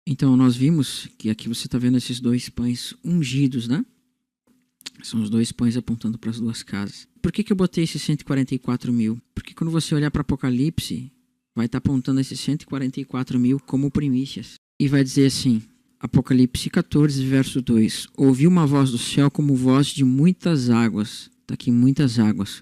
Então, nós vimos que aqui você está vendo esses dois pães ungidos, né? São os dois pães apontando para as duas casas. Por que eu botei esses 144 mil? Porque quando você olhar para Apocalipse, vai estar apontando esses 144 mil como primícias. E vai dizer assim, Apocalipse 14, verso 2. Ouvi uma voz do céu como voz de muitas águas. Está aqui, muitas águas.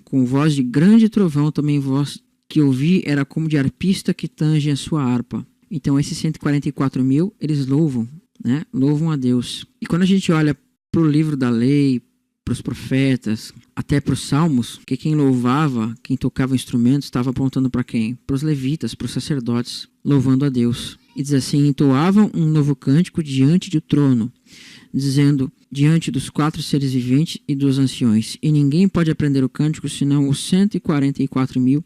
Com voz de grande trovão, também voz que ouvi era como de arpista que tange a sua harpa. Então, esses 144 mil, eles louvam, né? Louvam a Deus. E quando a gente olha para o livro da lei, para os profetas, até para os salmos, que quem louvava, quem tocava instrumentos, estava apontando para quem? Para os levitas, para os sacerdotes, louvando a Deus. E diz assim, entoavam um novo cântico diante do trono, dizendo, diante dos 4 seres viventes e dos anciões. E ninguém pode aprender o cântico, senão os 144 mil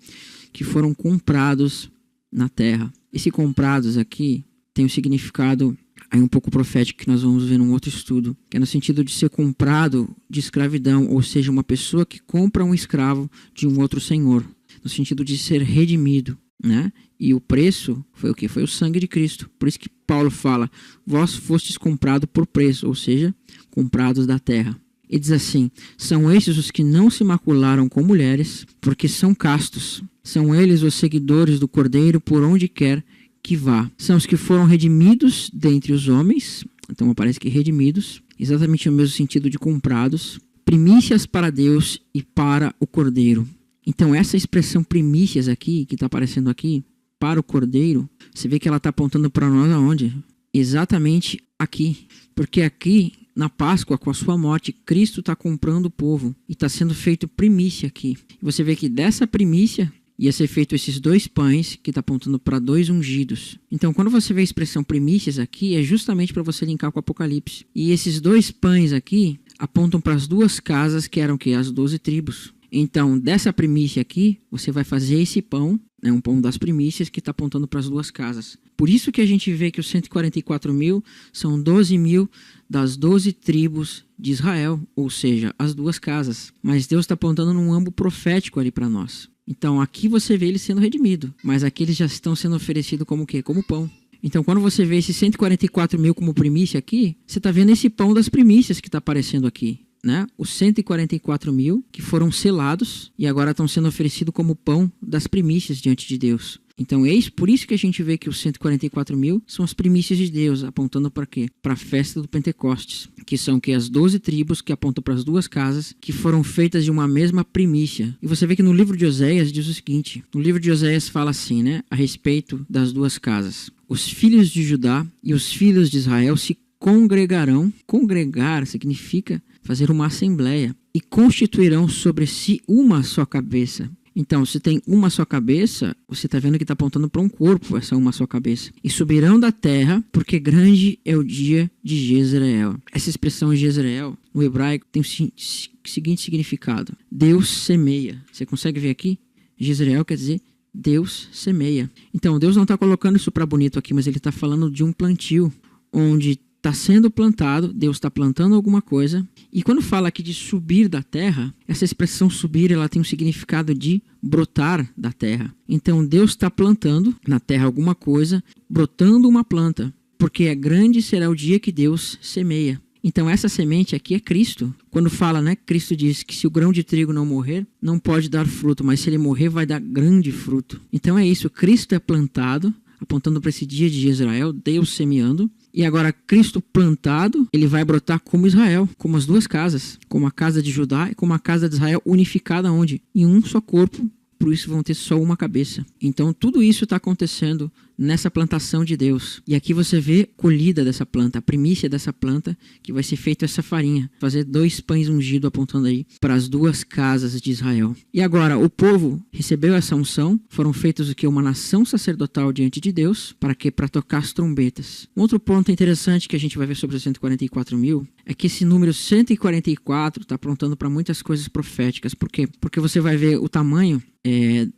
que foram comprados na terra. Esse comprados aqui tem um significado aí um pouco profético que nós vamos ver num outro estudo, que é no sentido de ser comprado de escravidão, ou seja, uma pessoa que compra um escravo de um outro senhor, no sentido de ser redimido, né? E o preço foi o quê? Foi o sangue de Cristo. Por isso que Paulo fala, vós fostes comprado por preço, ou seja, comprados da terra. E diz assim, são estes os que não se macularam com mulheres, porque são castos. São eles os seguidores do Cordeiro por onde quer que vá. São os que foram redimidos dentre os homens. Então aparece que redimidos, exatamente no mesmo sentido de comprados. Primícias para Deus e para o Cordeiro. Então essa expressão primícias aqui, que está aparecendo aqui, para o Cordeiro, você vê que ela está apontando para nós aonde? Exatamente aqui. Porque aqui, na Páscoa, com a sua morte, Cristo está comprando o povo. E está sendo feito primícia aqui. E você vê que dessa primícia ia ser feito esses 2 pães, que está apontando para 2 ungidos. Então, quando você vê a expressão primícias aqui, é justamente para você linkar com o Apocalipse. E esses 2 pães aqui apontam para as 2 casas, que eram o quê? As 12 tribos. Então, dessa primícia aqui, você vai fazer esse pão, né, um pão das primícias, que está apontando para as 2 casas. Por isso que a gente vê que os 144 mil são 12 mil das 12 tribos de Israel, ou seja, as 2 casas. Mas Deus está apontando num âmbito profético ali para nós. Então, aqui você vê ele sendo redimido, mas aqui eles já estão sendo oferecidos como o quê? Como pão. Então, quando você vê esses 144 mil como primícia aqui, você está vendo esse pão das primícias que está aparecendo aqui. Né? Os 144 mil que foram selados e agora estão sendo oferecidos como pão das primícias diante de Deus. Então, por isso que a gente vê que os 144 mil são as primícias de Deus, apontando para quê? Para a festa do Pentecostes, que são que as 12 tribos que apontam para as 2 casas que foram feitas de uma mesma primícia. E você vê que no livro de Oséias diz o seguinte, no livro de Oséias fala assim, né? A respeito das 2 casas. Os filhos de Judá e os filhos de Israel se congregarão. Congregar significa fazer uma assembleia. E constituirão sobre si uma só cabeça. Então, se tem uma só cabeça, você está vendo que está apontando para um corpo, essa uma só cabeça. E subirão da terra, porque grande é o dia de Jezreel. Essa expressão Jezreel, no hebraico, tem o seguinte significado. Deus semeia. Você consegue ver aqui? Jezreel quer dizer Deus semeia. Então, Deus não está colocando isso para bonito aqui, mas ele está falando de um plantio, onde está sendo plantado, Deus está plantando alguma coisa. E quando fala aqui de subir da terra, essa expressão subir, ela tem um significado de brotar da terra. Então Deus está plantando na terra alguma coisa, brotando uma planta, porque é grande será o dia que Deus semeia. Então essa semente aqui é Cristo. Quando fala, né, Cristo diz que se o grão de trigo não morrer, não pode dar fruto, mas se ele morrer, vai dar grande fruto. Então é isso, Cristo é plantado, apontando para esse dia de Israel, Deus semeando. E agora Cristo plantado, ele vai brotar como Israel, como as 2 casas, como a casa de Judá e como a casa de Israel unificada onde? Em um só corpo, por isso vão ter só uma cabeça. Então tudo isso está acontecendo nessa plantação de Deus. E aqui você vê colhida dessa planta, a primícia dessa planta, que vai ser feita essa farinha. Fazer 2 pães ungidos apontando aí para as 2 casas de Israel. E agora o povo recebeu essa unção, foram feitos o que? Uma nação sacerdotal diante de Deus. Para quê? Para tocar as trombetas. Um outro ponto interessante que a gente vai ver sobre os 144 mil é que esse número 144 está apontando para muitas coisas proféticas. Por quê? Porque você vai ver o tamanho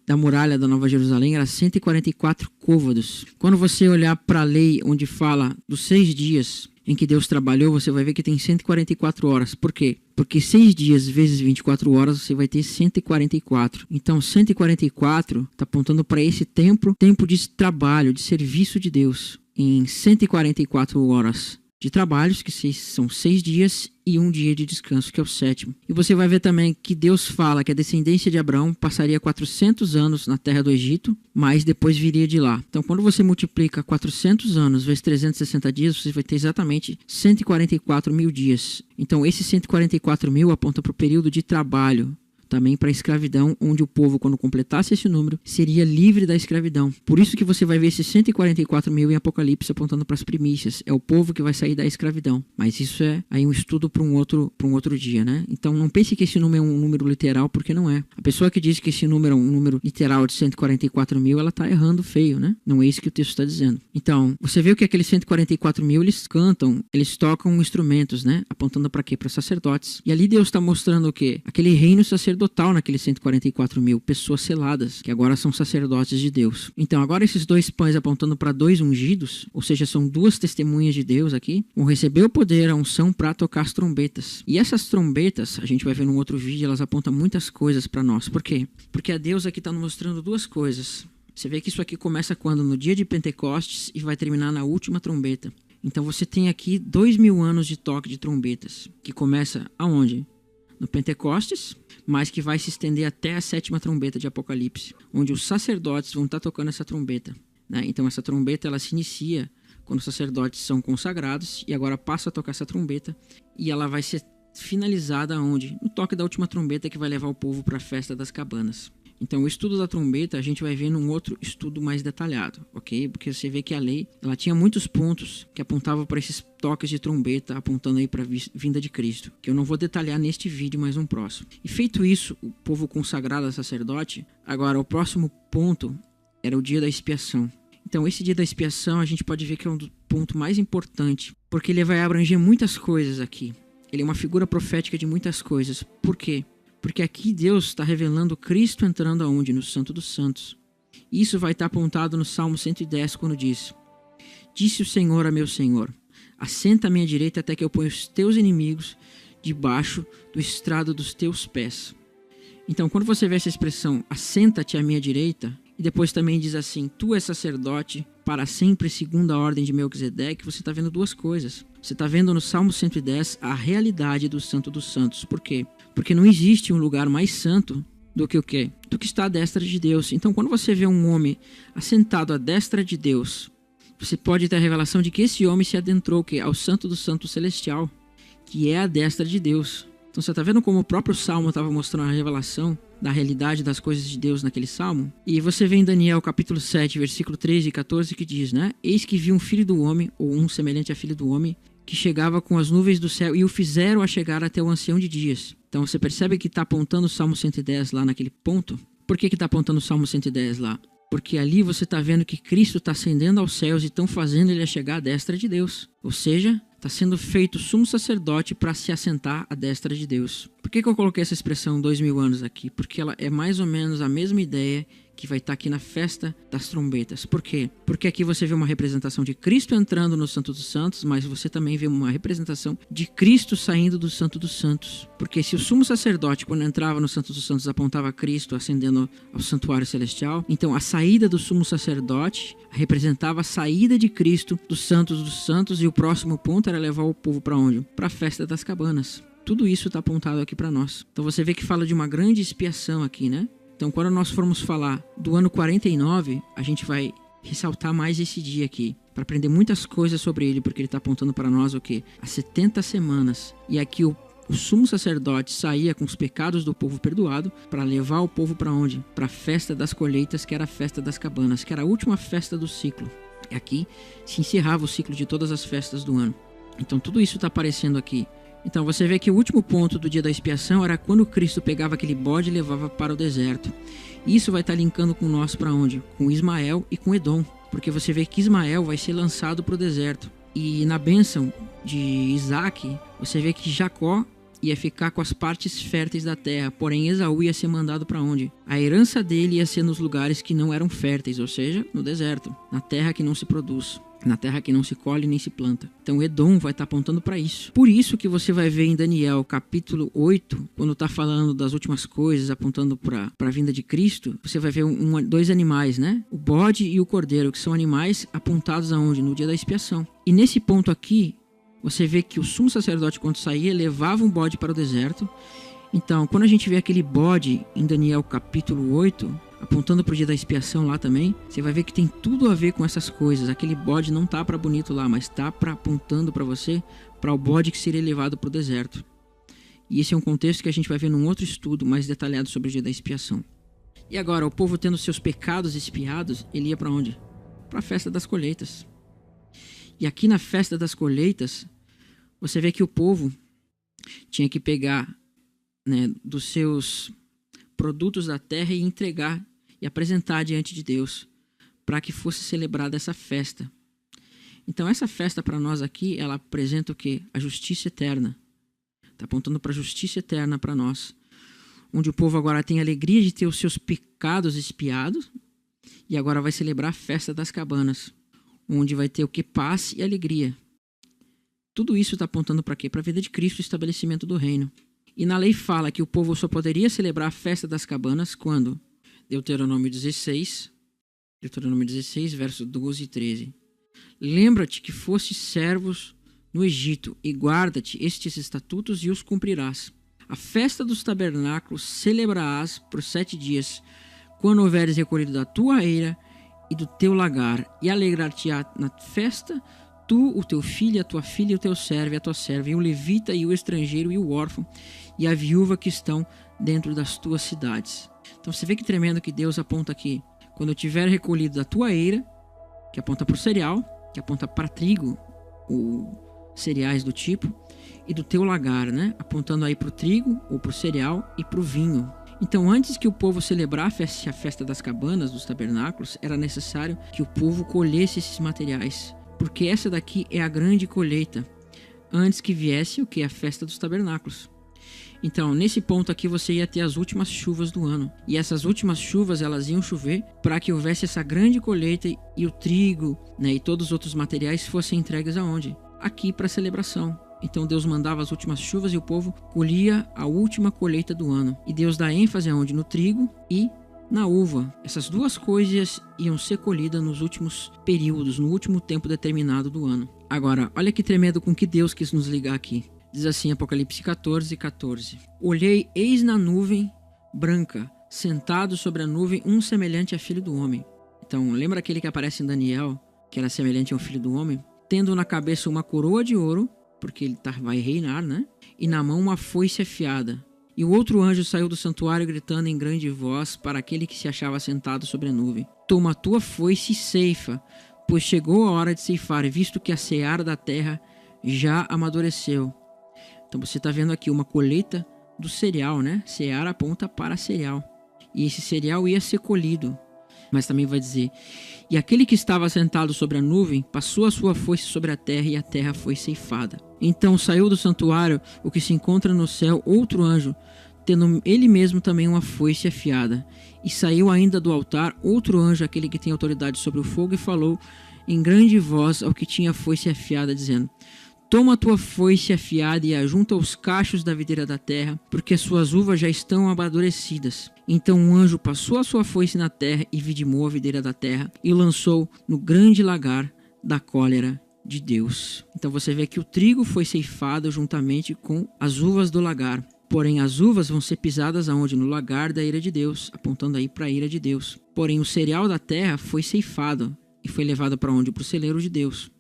da muralha da Nova Jerusalém, era 144 côvados. Quando você olhar para a lei onde fala dos 6 dias em que Deus trabalhou, você vai ver que tem 144 horas. Por quê? Porque 6 dias vezes 24 horas, você vai ter 144. Então, 144 está apontando para esse tempo de trabalho, de serviço de Deus. em 144 horas de trabalhos, que são 6 dias, e 1 dia de descanso, que é o 7º. E você vai ver também que Deus fala que a descendência de Abraão passaria 400 anos na terra do Egito, mas depois viria de lá. Então, quando você multiplica 400 anos vezes 360 dias, você vai ter exatamente 144 mil dias. Então, esses 144 mil apontam para o período de trabalho, também para a escravidão, onde o povo, quando completasse esse número, seria livre da escravidão. Por isso que você vai ver esses 144 mil em Apocalipse apontando para as primícias. É o povo que vai sair da escravidão. Mas isso é aí um estudo para um outro dia, né? Então não pense que esse número é um número literal, porque não é. A pessoa que diz que esse número é um número literal de 144 mil, ela está errando feio, né? Não é isso que o texto está dizendo. Então, você vê que aqueles 144 mil, eles cantam, eles tocam instrumentos, né? Apontando para quê? Para sacerdotes. E ali Deus está mostrando o quê? Aquele reino sacerdotal naqueles 144 mil, pessoas seladas, que agora são sacerdotes de Deus. Então, agora esses 2 pães apontando para 2 ungidos, ou seja, são 2 testemunhas de Deus aqui, vão receber o poder, a unção para tocar as trombetas. E essas trombetas, a gente vai ver num outro vídeo, elas apontam muitas coisas para nós. Por quê? Porque a Deus aqui está nos mostrando 2 coisas. Você vê que isso aqui começa quando? No dia de Pentecostes e vai terminar na última trombeta. Então, você tem aqui 2000 anos de toque de trombetas, que começa aonde? No Pentecostes, mas que vai se estender até a 7ª trombeta de Apocalipse, onde os sacerdotes vão estar tocando essa trombeta, né? Então essa trombeta ela se inicia quando os sacerdotes são consagrados e agora passa a tocar essa trombeta e ela vai ser finalizada onde? No toque da última trombeta, que vai levar o povo para a festa das cabanas. Então o estudo da trombeta a gente vai ver num outro estudo mais detalhado, ok? Porque você vê que a lei ela tinha muitos pontos que apontavam para esses toques de trombeta, apontando aí para a vinda de Cristo, que eu não vou detalhar neste vídeo, mas um próximo. E feito isso, o povo consagrado a sacerdote, agora o próximo ponto era o dia da expiação. Então esse dia da expiação a gente pode ver que é um dos pontos mais importantes, porque ele vai abranger muitas coisas aqui. Ele é uma figura profética de muitas coisas. Por quê? Porque aqui Deus está revelando Cristo entrando aonde? No Santo dos Santos. Isso vai estar apontado no Salmo 110, quando diz: Disse o Senhor a meu Senhor, assenta à minha direita até que eu ponha os teus inimigos debaixo do estrado dos teus pés. Então, quando você vê essa expressão, assenta-te à minha direita, e depois também diz assim, tu és sacerdote para sempre segundo a ordem de Melquisedeque, você está vendo 2 coisas. Você está vendo no Salmo 110 a realidade do Santo dos Santos. Por quê? Porque não existe um lugar mais santo do que o quê? Do que está à destra de Deus. Então, quando você vê um homem assentado à destra de Deus, você pode ter a revelação de que esse homem se adentrou o quê? Ao Santo do Santo Celestial, que é a destra de Deus. Então, você está vendo como o próprio Salmo estava mostrando a revelação da realidade das coisas de Deus naquele Salmo? E você vê em Daniel capítulo 7, versículo 13 e 14, que diz, né? Eis que vi um filho do homem, ou um semelhante a filho do homem, que chegava com as nuvens do céu e o fizeram a chegar até o ancião de dias. Então você percebe que está apontando o Salmo 110 lá naquele ponto? Por que está apontando o Salmo 110 lá? Porque ali você está vendo que Cristo está ascendendo aos céus e estão fazendo ele a chegar à destra de Deus. Ou seja, está sendo feito sumo sacerdote para se assentar à destra de Deus. Por que eu coloquei essa expressão 2000 anos aqui? Porque ela é mais ou menos a mesma ideia que vai estar aqui na festa das trombetas. Por quê? Porque aqui você vê uma representação de Cristo entrando no Santo dos Santos, mas você também vê uma representação de Cristo saindo do Santo dos Santos. Porque se o sumo sacerdote, quando entrava no Santo dos Santos, apontava a Cristo ascendendo ao santuário celestial, então a saída do sumo sacerdote representava a saída de Cristo dos Santos, e o próximo ponto era levar o povo para onde? Para a festa das cabanas. Tudo isso está apontado aqui para nós. Então você vê que fala de uma grande expiação aqui, né? Então, quando nós formos falar do ano 49, a gente vai ressaltar mais esse dia aqui, para aprender muitas coisas sobre ele, porque ele está apontando para nós o quê? As 70 semanas. E aqui o sumo sacerdote saía com os pecados do povo perdoado para levar o povo para onde? Para a festa das colheitas, que era a festa das cabanas, que era a última festa do ciclo. E aqui se encerrava o ciclo de todas as festas do ano. Então, tudo isso está aparecendo aqui. Então você vê que o último ponto do dia da expiação era quando Cristo pegava aquele bode e levava para o deserto. E isso vai estar linkando com nós para onde? Com Ismael e com Edom. Porque você vê que Ismael vai ser lançado para o deserto. E na bênção de Isaac, você vê que Jacó ia ficar com as partes férteis da terra. Porém Esaú ia ser mandado para onde? A herança dele ia ser nos lugares que não eram férteis, ou seja, no deserto, na terra que não se produz. na terra que não se colhe nem se planta. Então Edom vai estar apontando para isso. Por isso que você vai ver em Daniel capítulo 8, quando está falando das últimas coisas, apontando para a vinda de Cristo, você vai ver dois animais, né? O bode e o cordeiro, que são animais apontados aonde? No dia da expiação. E nesse ponto aqui, você vê que o sumo sacerdote, quando saía, levava um bode para o deserto. Então, quando a gente vê aquele bode em Daniel capítulo 8, apontando para o dia da expiação lá também, você vai ver que tem tudo a ver com essas coisas. Aquele bode não tá para bonito lá, mas tá para apontando para você, para o bode que seria levado para o deserto. E esse é um contexto que a gente vai ver num outro estudo mais detalhado sobre o dia da expiação. E agora, o povo tendo seus pecados expiados, ele ia para onde? Para a festa das colheitas. E aqui na festa das colheitas, você vê que o povo tinha que pegar, né, dos seus produtos da terra e entregar e apresentar diante de Deus para que fosse celebrada essa festa. Então essa festa para nós aqui, ela apresenta o quê? A justiça eterna. Está apontando para a justiça eterna para nós, onde o povo agora tem a alegria de ter os seus pecados expiados e agora vai celebrar a festa das cabanas, onde vai ter o que? Paz e alegria. Tudo isso está apontando para quê? Para a vida de Cristo, o estabelecimento do reino. E na lei fala que o povo só poderia celebrar a festa das cabanas quando? Deuteronômio 16, versos 12 e 13. Lembra-te que fostes servos no Egito, e guarda-te estes estatutos e os cumprirás. A festa dos tabernáculos celebrarás por 7 dias, quando houveres recolhido da tua eira e do teu lagar, e alegrar-te-á na festa, tu, o teu filho, a tua filha, o teu servo e a tua serva, e o levita, e o estrangeiro, e o órfão, e a viúva que estão dentro das tuas cidades. Então você vê que tremendo que Deus aponta aqui. Quando eu tiver recolhido da tua eira, que aponta para o cereal, que aponta para trigo, ou cereais do tipo, e do teu lagar, né? Apontando aí para o trigo, ou para o cereal, e para o vinho. Então, antes que o povo celebrasse a festa das cabanas, dos tabernáculos, era necessário que o povo colhesse esses materiais, porque essa daqui é a grande colheita, antes que viesse o que? A festa dos tabernáculos. Então, nesse ponto aqui, você ia ter as últimas chuvas do ano. E essas últimas chuvas, elas iam chover para que houvesse essa grande colheita e o trigo, né, e todos os outros materiais fossem entregues aonde? Aqui para a celebração. Então Deus mandava as últimas chuvas e o povo colhia a última colheita do ano. E Deus dá ênfase aonde? No trigo e na uva. Essas duas coisas iam ser colhidas nos últimos períodos, no último tempo determinado do ano. Agora, olha que tremendo com que Deus quis nos ligar aqui. Diz assim, Apocalipse 14, 14. Olhei, eis na nuvem branca, sentado sobre a nuvem, um semelhante a filho do homem. Então, lembra aquele que aparece em Daniel, que era semelhante ao filho do homem? Tendo na cabeça uma coroa de ouro, porque ele vai reinar, né? E na mão uma foice afiada. E o outro anjo saiu do santuário gritando em grande voz para aquele que se achava sentado sobre a nuvem. Toma a tua foice e ceifa, pois chegou a hora de ceifar, visto que a seara da terra já amadureceu. Então você está vendo aqui uma colheita do cereal, né? Seara aponta para cereal. E esse cereal ia ser colhido. Mas também vai dizer, e aquele que estava sentado sobre a nuvem passou a sua foice sobre a terra e a terra foi ceifada. Então saiu do santuário o que se encontra no céu outro anjo, tendo ele mesmo também uma foice afiada. E saiu ainda do altar outro anjo, aquele que tem autoridade sobre o fogo, e falou em grande voz ao que tinha a foice afiada, dizendo: Toma a tua foice afiada e ajunta os cachos da videira da terra, porque as suas uvas já estão amadurecidas. Então um anjo passou a sua foice na terra e vidimou a videira da terra e o lançou no grande lagar da cólera de Deus. Então você vê que o trigo foi ceifado juntamente com as uvas do lagar. Porém as uvas vão ser pisadas aonde? No lagar da ira de Deus, apontando aí para a ira de Deus. Porém o cereal da terra foi ceifado e foi levado para onde? Para o celeiro de Deus.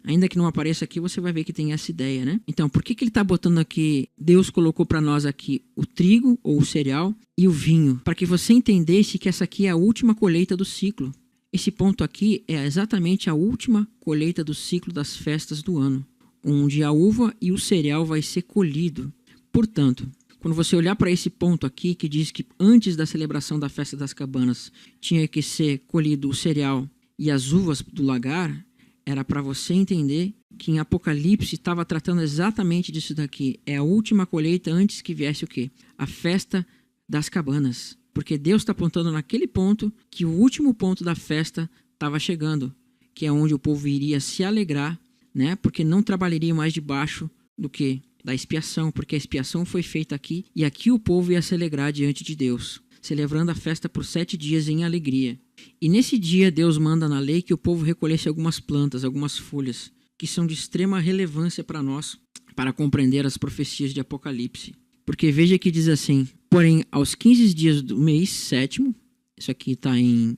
Ainda que não apareça aqui, você vai ver que tem essa ideia, né? Então, por que ele está botando aqui, Deus colocou para nós aqui o trigo ou o cereal e o vinho? Para que você entendesse que essa aqui é a última colheita do ciclo. Esse ponto aqui é exatamente a última colheita do ciclo das festas do ano, onde a uva e o cereal vai ser colhido. Portanto, quando você olhar para esse ponto aqui, que diz que antes da celebração da festa das cabanas tinha que ser colhido o cereal e as uvas do lagar, era para você entender que em Apocalipse estava tratando exatamente disso daqui. É a última colheita antes que viesse o quê? A festa das cabanas. Porque Deus está apontando naquele ponto que o último ponto da festa estava chegando. que é onde o povo iria se alegrar, né? Porque não trabalharia mais debaixo do que? Da expiação, porque a expiação foi feita aqui, e aqui o povo ia se alegrar diante de Deus, celebrando a festa por 7 dias em alegria. E nesse dia Deus manda na lei que o povo recolhesse algumas plantas, algumas folhas, que são de extrema relevância para nós, para compreender as profecias de Apocalipse. Porque veja que diz assim: porém, aos 15 dias do mês 7º, isso aqui está em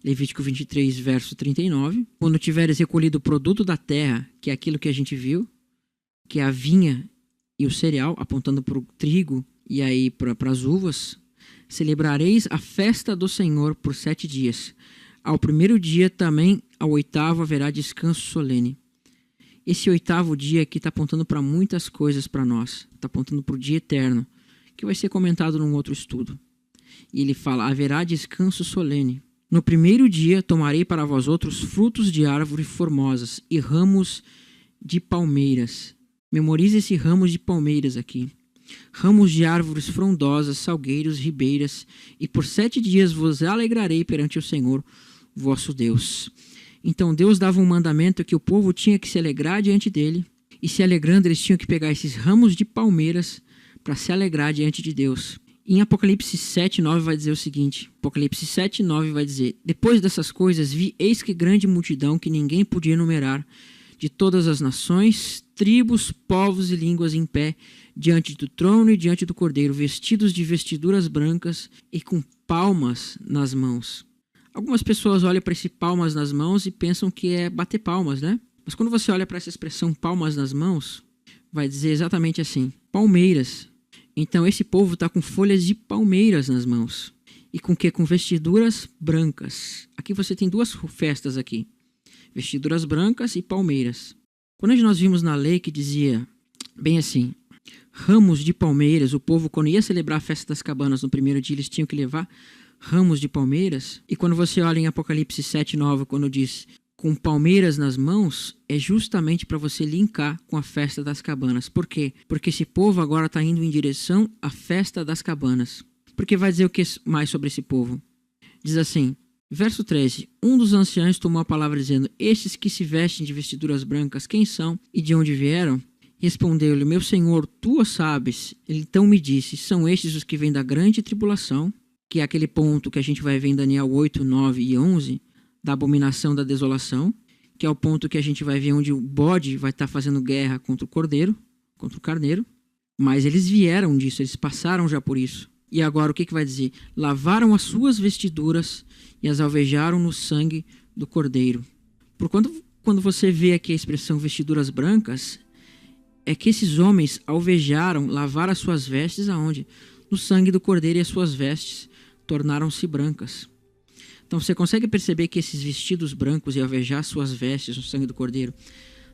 Levítico 23, verso 39, quando tiveres recolhido o produto da terra, que é aquilo que a gente viu, que é a vinha e o cereal, apontando para o trigo e aí para as uvas, celebrareis a festa do Senhor por 7 dias. Ao primeiro dia também, ao 8º, haverá descanso solene. Esse 8º dia aqui está apontando para muitas coisas para nós. Está apontando para o dia eterno, que vai ser comentado num outro estudo. E ele fala: haverá descanso solene. No primeiro dia tomarei para vós outros frutos de árvores formosas e ramos de palmeiras. Memorize esse ramos de palmeiras aqui. Ramos de árvores frondosas, salgueiros, ribeiras, e por 7 dias vos alegrarei perante o Senhor, vosso Deus. Então Deus dava um mandamento que o povo tinha que se alegrar diante dele, e se alegrando eles tinham que pegar esses ramos de palmeiras para se alegrar diante de Deus. Em Apocalipse 7:9 vai dizer o seguinte, Apocalipse 7:9 vai dizer: depois dessas coisas vi, eis que grande multidão que ninguém podia enumerar, de todas as nações, tribos, povos e línguas em pé, diante do trono e diante do Cordeiro, vestidos de vestiduras brancas e com palmas nas mãos. Algumas pessoas olham para esse palmas nas mãos e pensam que é bater palmas, né? Mas quando você olha para essa expressão palmas nas mãos, vai dizer exatamente assim: palmeiras. Então esse povo está com folhas de palmeiras nas mãos. E com que? Com vestiduras brancas. Aqui você tem duas festas aqui: vestiduras brancas e palmeiras. Quando nós vimos na lei que dizia bem assim, ramos de palmeiras, o povo quando ia celebrar a festa das cabanas no primeiro dia, eles tinham que levar ramos de palmeiras. E quando você olha em Apocalipse 7:9, quando diz com palmeiras nas mãos, é justamente para você linkar com a festa das cabanas. Por quê? Porque esse povo agora está indo em direção à festa das cabanas. Porque vai dizer o que mais sobre esse povo? Diz assim, verso 13: um dos anciãos tomou a palavra dizendo: estes que se vestem de vestiduras brancas, quem são e de onde vieram? Respondeu-lhe: meu senhor, tu o sabes. Ele então me disse: são estes os que vêm da grande tribulação, que é aquele ponto que a gente vai ver em Daniel 8, 9 e 11, da abominação da desolação, que é o ponto que a gente vai ver onde o bode vai estar fazendo guerra contra o cordeiro, contra o carneiro. Mas eles vieram disso, eles passaram já por isso. E agora o que vai dizer? Lavaram as suas vestiduras e as alvejaram no sangue do cordeiro. Quando você vê aqui a expressão vestiduras brancas, é que esses homens alvejaram, lavaram as suas vestes aonde? No sangue do cordeiro, e as suas vestes tornaram-se brancas. Então você consegue perceber que esses vestidos brancos e alvejar suas vestes no sangue do cordeiro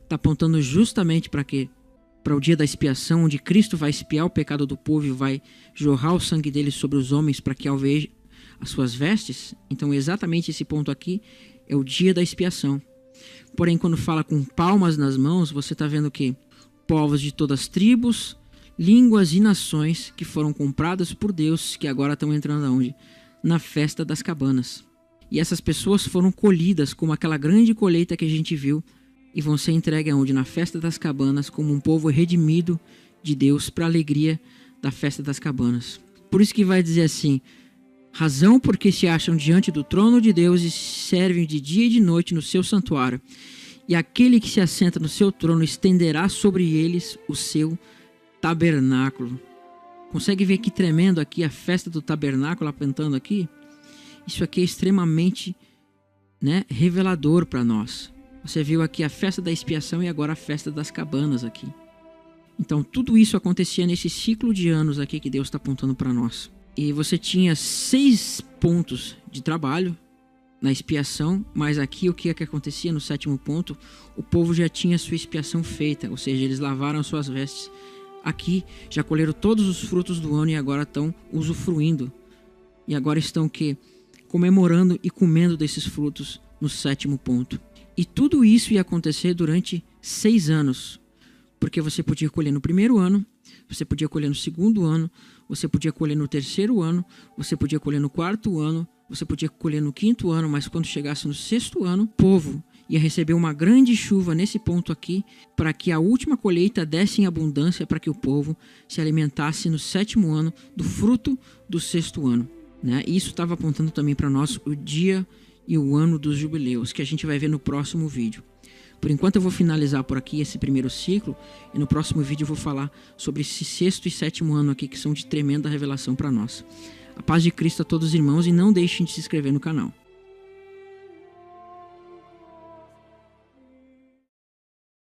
está apontando justamente para quê? Para o dia da expiação, onde Cristo vai expiar o pecado do povo e vai jorrar o sangue dele sobre os homens para que alveje as suas vestes. Então exatamente esse ponto aqui é o dia da expiação. Porém, quando fala com palmas nas mãos, você está vendo que povos de todas as tribos, línguas e nações que foram compradas por Deus, que agora estão entrando aonde? Na festa das cabanas. E essas pessoas foram colhidas como aquela grande colheita que a gente viu e vão ser entregues aonde? Na festa das cabanas, como um povo redimido de Deus para a alegria da festa das cabanas. Por isso que vai dizer assim: razão porque se acham diante do trono de Deus e servem de dia e de noite no seu santuário. E aquele que se assenta no seu trono estenderá sobre eles o seu tabernáculo. Consegue ver que tremendo aqui a festa do tabernáculo apontando aqui? Isso aqui é extremamente, revelador para nós. Você viu aqui a festa da expiação e agora a festa das cabanas aqui. Então tudo isso acontecia nesse ciclo de anos aqui que Deus está apontando para nós. E você tinha 6 pontos de trabalho na expiação, mas aqui o que acontecia no 7º ponto? O povo já tinha sua expiação feita, ou seja, eles lavaram suas vestes. Aqui já colheram todos os frutos do ano e agora estão usufruindo. E agora estão o quê? Comemorando e comendo desses frutos no 7º ponto. E tudo isso ia acontecer durante 6 anos. Porque você podia colher no primeiro ano, você podia colher no segundo ano, você podia colher no terceiro ano, você podia colher no quarto ano, você podia colher no 5º ano, mas quando chegasse no 6º ano, o povo ia receber uma grande chuva nesse ponto aqui, para que a última colheita desse em abundância para que o povo se alimentasse no 7º ano do fruto do 6º ano. Né? Isso estava apontando também para nós o dia e o ano dos jubileus, que a gente vai ver no próximo vídeo. Por enquanto eu vou finalizar por aqui esse primeiro ciclo, e no próximo vídeo eu vou falar sobre esse 6º e 7º ano aqui, que são de tremenda revelação para nós. A paz de Cristo a todos os irmãos, e não deixem de se inscrever no canal.